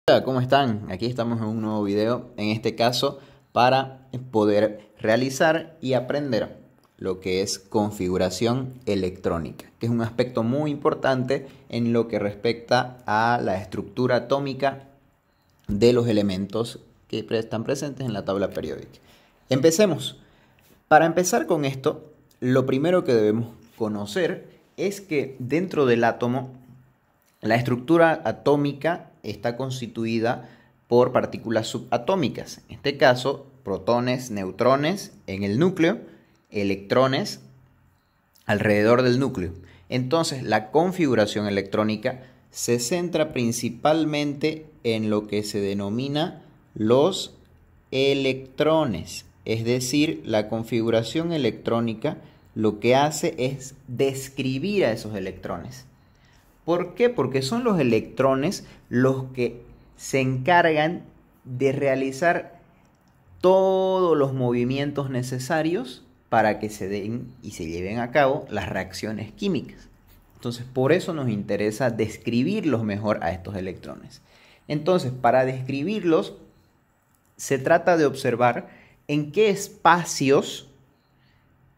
Hola, ¿cómo están? Aquí estamos en un nuevo video, en este caso para poder realizar y aprender lo que es configuración electrónica, que es un aspecto muy importante en lo que respecta a la estructura atómica de los elementos que están presentes en la tabla periódica. Empecemos. Para empezar con esto, lo primero que debemos conocer es que dentro del átomo la estructura atómica está constituida por partículas subatómicas, en este caso protones, neutrones en el núcleo, electrones alrededor del núcleo. Entonces la configuración electrónica se centra principalmente en lo que se denomina los electrones, es decir, la configuración electrónica lo que hace es describir a esos electrones. ¿Por qué? Porque son los electrones los que se encargan de realizar todos los movimientos necesarios para que se den y se lleven a cabo las reacciones químicas. Entonces, por eso nos interesa describirlos mejor a estos electrones. Entonces, para describirlos, se trata de observar en qué espacios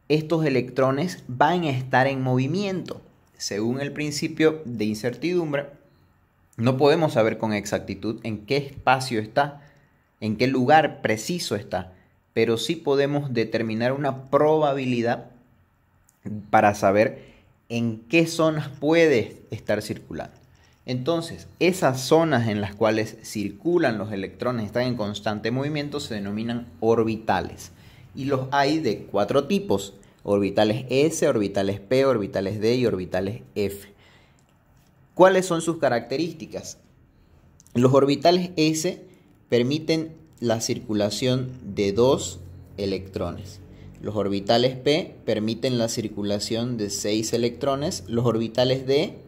estos electrones van a estar en movimiento. Según el principio de incertidumbre, no podemos saber con exactitud en qué espacio está, en qué lugar preciso está, pero sí podemos determinar una probabilidad para saber en qué zonas puede estar circulando. Entonces, esas zonas en las cuales circulan los electrones, están en constante movimiento, se denominan orbitales. Y los hay de 4 tipos: orbitales S, orbitales P, orbitales D y orbitales F. ¿Cuáles son sus características? Los orbitales S permiten la circulación de 2 electrones. Los orbitales P permiten la circulación de 6 electrones. Los orbitales D,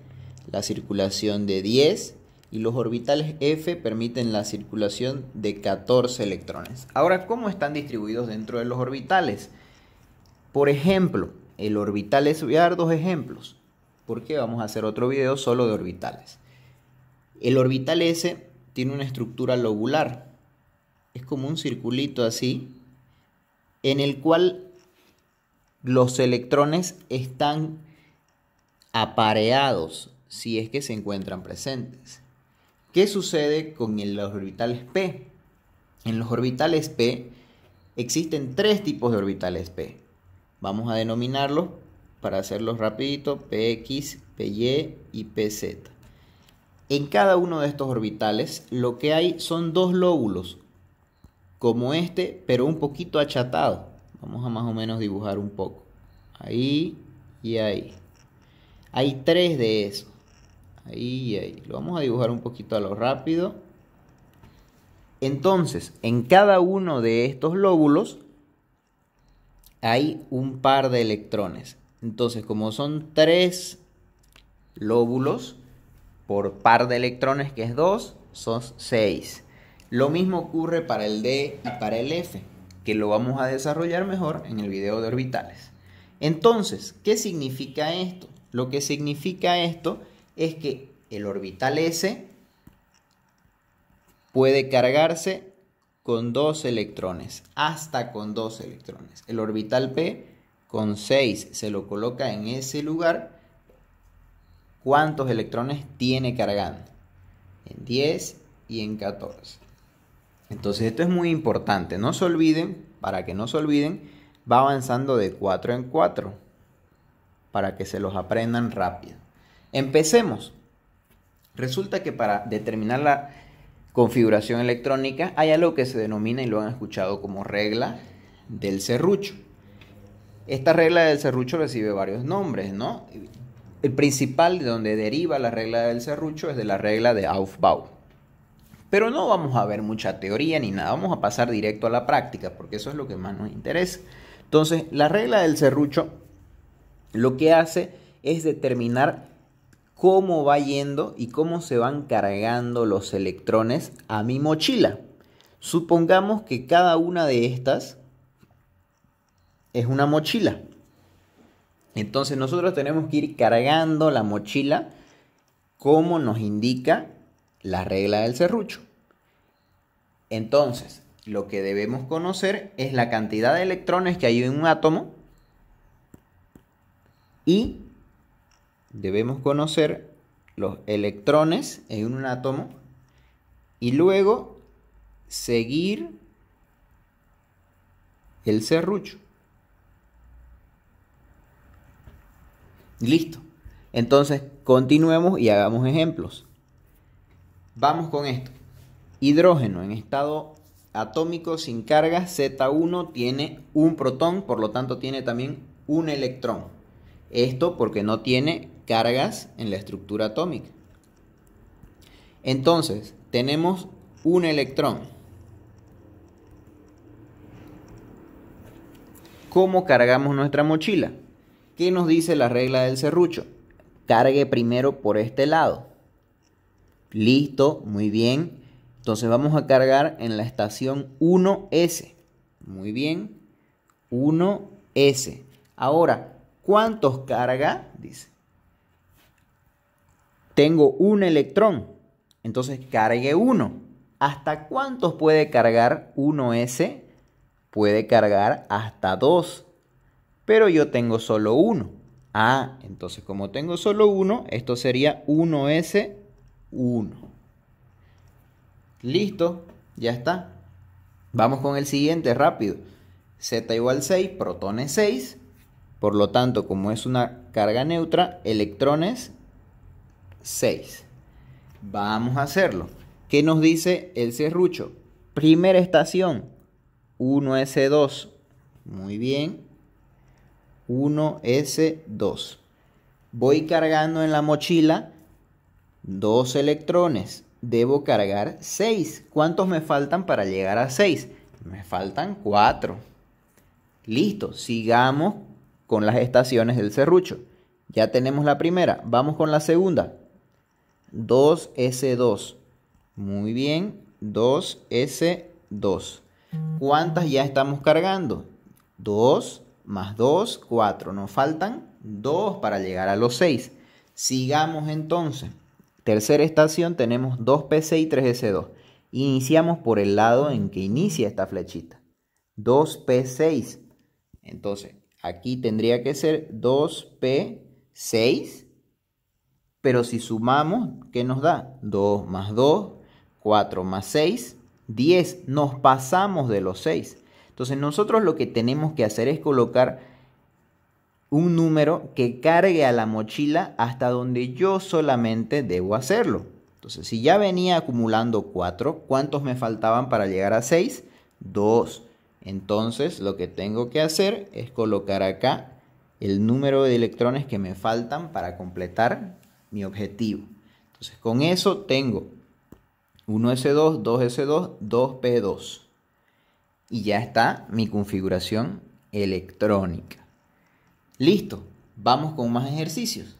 la circulación de 10. Y los orbitales F permiten la circulación de 14 electrones. Ahora, ¿cómo están distribuidos dentro de los orbitales? Por ejemplo, el orbital S, voy a dar 2 ejemplos, porque vamos a hacer otro video solo de orbitales. El orbital S tiene una estructura lobular, es como un circulito así, en el cual los electrones están apareados, si es que se encuentran presentes. ¿Qué sucede con los orbitales P? En los orbitales P existen 3 tipos de orbitales P. Vamos a denominarlos, para hacerlos rapidito, PX, PY y PZ. En cada uno de estos orbitales lo que hay son 2 lóbulos, como este, pero un poquito achatado. Vamos a más o menos dibujar un poco. Ahí y ahí. Hay 3 de esos. Ahí y ahí. Lo vamos a dibujar un poquito a lo rápido. Entonces, en cada uno de estos lóbulos hay un par de electrones. Entonces, como son 3 lóbulos por par de electrones, que es 2, son 6. Lo mismo ocurre para el D y para el F, que lo vamos a desarrollar mejor en el video de orbitales. Entonces, ¿qué significa esto? Lo que significa esto es que el orbital S puede cargarse con 2 electrones, hasta con 2 electrones. El orbital P con 6 se lo coloca en ese lugar. ¿Cuántos electrones tiene cargando? En 10 y en 14. Entonces esto es muy importante. No se olviden, para que no se olviden, va avanzando de 4 en 4, para que se los aprendan rápido. Empecemos. Resulta que para determinar la configuración electrónica hay algo que se denomina, y lo han escuchado, como regla del serrucho. Esta regla del serrucho recibe varios nombres, ¿no? El principal, de donde deriva la regla del serrucho, es de la regla de Aufbau. Pero no vamos a ver mucha teoría ni nada, vamos a pasar directo a la práctica, porque eso es lo que más nos interesa. Entonces, la regla del serrucho lo que hace es determinar cómo va yendo y cómo se van cargando los electrones a mi mochila. Supongamos que cada una de estas es una mochila. Entonces nosotros tenemos que ir cargando la mochila como nos indica la regla del serrucho. Entonces, lo que debemos conocer es la cantidad de electrones que hay en un átomo y debemos conocer los electrones en un átomo y luego seguir el serrucho. Listo. Entonces, continuemos y hagamos ejemplos. Vamos con esto. Hidrógeno en estado atómico sin carga, Z1 tiene un protón, por lo tanto tiene también un electrón. Esto porque no tiene cargas en la estructura atómica. Entonces, tenemos un electrón. ¿Cómo cargamos nuestra mochila? ¿Qué nos dice la regla del serrucho? Cargue primero por este lado. Listo, muy bien. Entonces vamos a cargar en la estación 1S. Muy bien, 1S. Ahora, ¿cuántos carga? Dice. Tengo un electrón, entonces cargue 1. ¿Hasta cuántos puede cargar 1S? Puede cargar hasta 2. Pero yo tengo solo 1. Ah, entonces como tengo solo 1, esto sería 1S1. Listo, ya está. Vamos con el siguiente rápido. Z igual 6, protones 6. Por lo tanto, como es una carga neutra, electrones 6. Vamos a hacerlo. ¿Qué nos dice el serrucho? Primera estación, 1S2. Muy bien. 1S2. Voy cargando en la mochila 2 electrones. Debo cargar 6. ¿Cuántos me faltan para llegar a 6? Me faltan 4. Listo, sigamos con las estaciones del serrucho. Ya tenemos la primera, vamos con la segunda. 2S2. Muy bien, 2S2. ¿Cuántas ya estamos cargando? 2 más 2, 4. Nos faltan 2 para llegar a los 6. Sigamos entonces. Tercera estación tenemos 2P6 y 3S2. Iniciamos por el lado en que inicia esta flechita. 2P6. Entonces, aquí tendría que ser 2P6. Pero si sumamos, ¿qué nos da? 2 más 2, 4 más 6, 10. Nos pasamos de los 6. Entonces, nosotros lo que tenemos que hacer es colocar un número que cargue a la mochila hasta donde yo solamente debo hacerlo. Entonces, si ya venía acumulando 4, ¿cuántos me faltaban para llegar a 6? 2. Entonces, lo que tengo que hacer es colocar acá el número de electrones que me faltan para completar mi objetivo. Entonces, con eso tengo 1S2, 2S2, 2P2. Y ya está mi configuración electrónica. Listo, vamos con más ejercicios.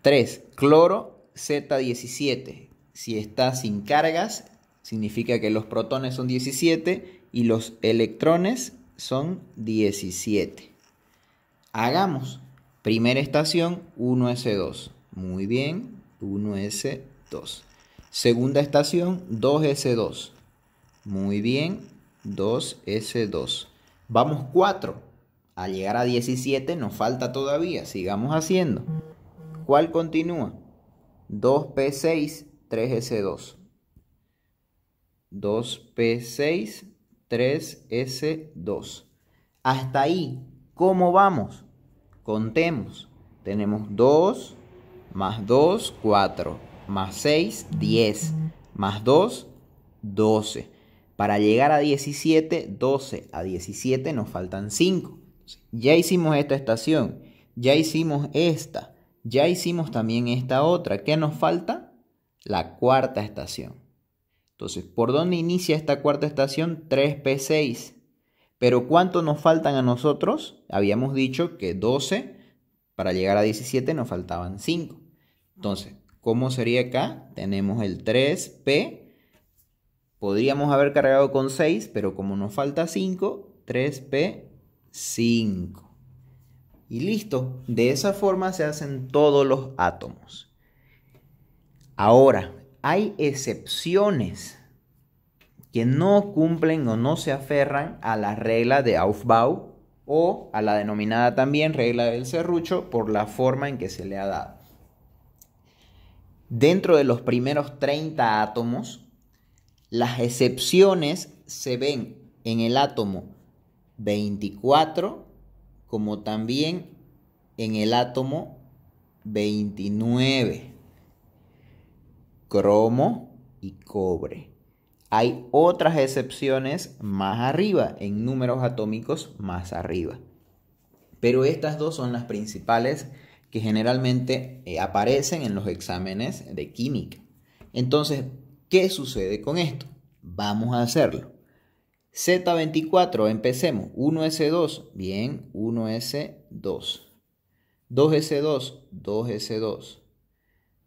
3. Cloro Z17. Si está sin cargas, significa que los protones son 17 y los electrones son 17. Hagamos. Primera estación, 1S2. Muy bien, 1S2. Segunda estación, 2S2. Muy bien, 2S2. Vamos 4. Al llegar a 17 nos falta todavía. Sigamos haciendo. ¿Cuál continúa? 2P6, 3S2. 2P6, 3S2. Hasta ahí, ¿cómo vamos? Contemos. Tenemos 2 más 2, 4. Más 6, 10. Más 2, 12. Para llegar a 17, 12 a 17 nos faltan 5. Ya hicimos esta estación. Ya hicimos esta. Ya hicimos también esta otra. ¿Qué nos falta? La cuarta estación. Entonces, ¿por dónde inicia esta cuarta estación? 3P6. Pero ¿cuánto nos faltan a nosotros? Habíamos dicho que 12, para llegar a 17 nos faltaban 5. Entonces, ¿cómo sería acá? Tenemos el 3P. Podríamos haber cargado con 6, pero como nos falta 5, 3P5. Y listo. De esa forma se hacen todos los átomos. Ahora, hay excepciones. que no cumplen o no se aferran a la regla de Aufbau o a la denominada también regla del serrucho por la forma en que se le ha dado. Dentro de los primeros 30 átomos, las excepciones se ven en el átomo 24 como también en el átomo 29, cromo y cobre. Hay otras excepciones más arriba, en números atómicos más arriba. Pero estas dos son las principales que generalmente aparecen en los exámenes de química. Entonces, ¿qué sucede con esto? Vamos a hacerlo. Z24, empecemos. 1s2, bien, 1s2. 2s2, 2s2.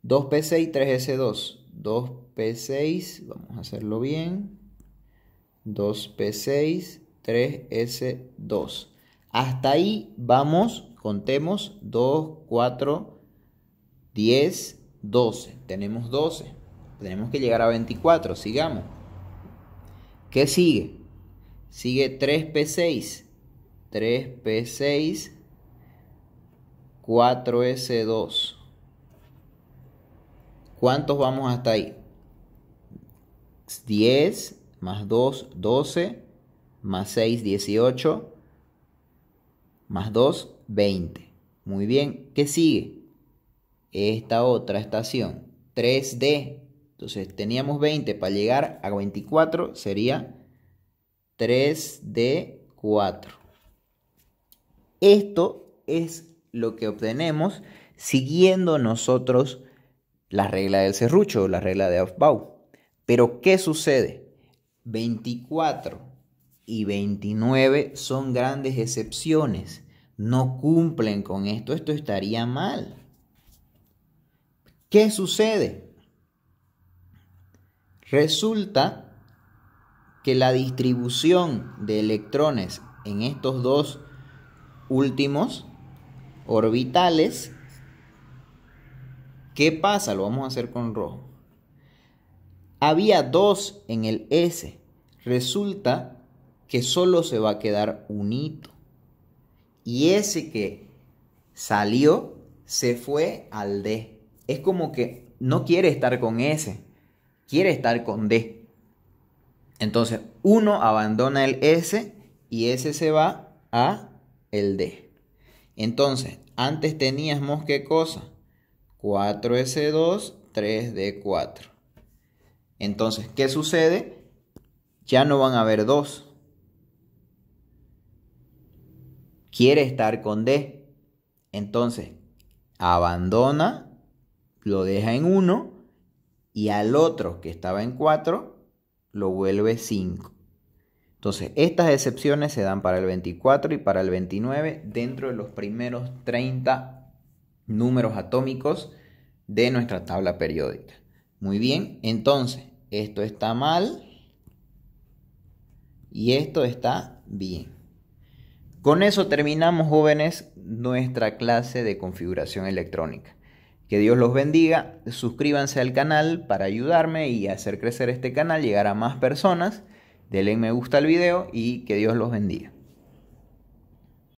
2p6, 3s2. 2p6, vamos a hacerlo bien. 2p6, 3s2. Hasta ahí vamos, contemos 2, 4, 10, 12. Tenemos 12. Tenemos que llegar a 24, sigamos. ¿Qué sigue? Sigue 3p6. 3p6, 4s2. ¿Cuántos vamos hasta ahí? 10 más 2, 12, más 6, 18, más 2, 20. Muy bien, ¿qué sigue? Esta otra estación, 3D. Entonces teníamos 20, para llegar a 24 sería 3D4. Esto es lo que obtenemos siguiendo nosotros la regla del serrucho, la regla de Aufbau. Pero ¿qué sucede? 24 y 29 son grandes excepciones. No cumplen con esto. Esto estaría mal. ¿Qué sucede? Resulta que la distribución de electrones en estos dos últimos orbitales, ¿qué pasa? Lo vamos a hacer con rojo. Había 2 en el S. Resulta que solo se va a quedar un hito. Y ese que salió se fue al D. Es como que no quiere estar con S, quiere estar con D. Entonces, uno abandona el S y ese se va a el D. Entonces, antes teníamos ¿qué cosa? 4s2, 3d4. Entonces, ¿qué sucede? Ya no van a haber 2. Quiere estar con D. Entonces, abandona, lo deja en 1 y al otro que estaba en 4 lo vuelve 5. Entonces, estas excepciones se dan para el 24 y para el 29 dentro de los primeros 30 números atómicos de nuestra tabla periódica. Muy bien, entonces, esto está mal y esto está bien. Con eso terminamos, jóvenes, nuestra clase de configuración electrónica. Que Dios los bendiga, suscríbanse al canal para ayudarme y hacer crecer este canal, llegar a más personas. Denle me gusta al video y que Dios los bendiga.